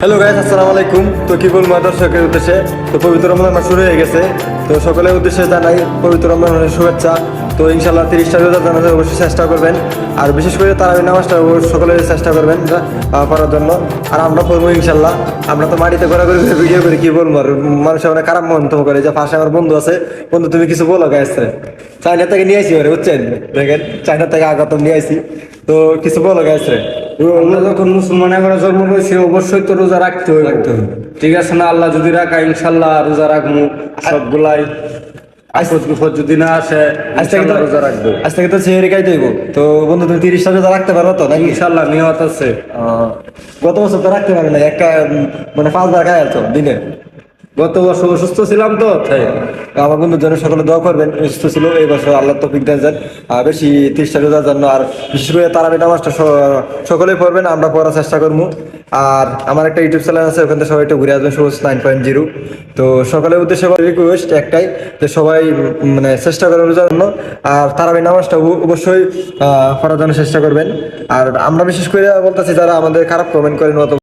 Hello guys, আসসালামু আলাইকুম। তো কি বলবো দর্শকের উদ্দেশ্যে, তো পবিত্র রমজান মাস শুরু হয়ে গেছে। তো সকলের উদ্দেশ্যে জানাই পবিত্র রমজানের শুভেচ্ছা। তো ইনশাল্লাহ 30টা রোজা জানাতে অবশ্যই চেষ্টা করবেন, আর বিশেষ করে তারাবি নামাজটা সকলে চেষ্টা করবেন পড়ার জন্য। আর আমরা পড়বো ইনশাল্লাহ। আমরা তো মাটিতে ঘোরাঘুরি করে ভিডিও করি, কি বলবো, আর মানুষ অনেক খারাপ মন্তব্য করে। যে পাশে আমার বন্ধু আছে, বন্ধু তুমি কিছু বলো গাইস। চায়না থেকে নিয়ে আসি ওরে, বুঝছেন, দেখেন চায়না থেকে আগত নিয়ে আসি। তো কিছু বলো গাইস রে। আমরা যখন মুসলমান করে জন্ম হয়েছি অবশ্যই তো রোজা রাখতে হবে। ঠিক আছে না? আল্লাহ যদি রাখা ইনশাল্লাহ রোজা রাখবো সবগুলাই। আইসত বিপদ যদি না আসে ইনশাল্লাহ রোজা রাখবো। আজ থেকে তো সেহরি খাইতে হইব। তো বন্ধু তুমি 30টা রোজা রাখতে পারো তো নাকি? ইনশাল্লাহ নিয়ত আছে। গত বছর তো রাখতে পারে না, একটা মানে 5 বার খাই আছো দিনে। গত বছর অসুস্থ ছিলাম তো তাই। আমার বন্ধুর জন্য সকলে দোয়া করবেন, সুস্থ ছিল এই বছর আল্লাহ তৌফিক দেন যান আর বেশি 30টা রোজার জন্য। আর বিশেষ করে তারাবি নামাজটা সকলেই পড়বেন, আমরা পড়ার চেষ্টা করবো। আর আমার একটা ইউটিউব চ্যানেল আছে, ওখান থেকে সবাই একটু ঘুরে আসবেন, সবুজ 9.0। তো সকলের উদ্দেশ্যে রিকোয়েস্ট একটাই, যে সবাই মানে চেষ্টা করবেন রোজার জন্য। আর তারাবি নামাজটা অবশ্যই পড়ার জন্য চেষ্টা করবেন। আর আমরা বিশেষ করে বলতেছি, যারা আমাদের খারাপ কমেন্ট করেন অথবা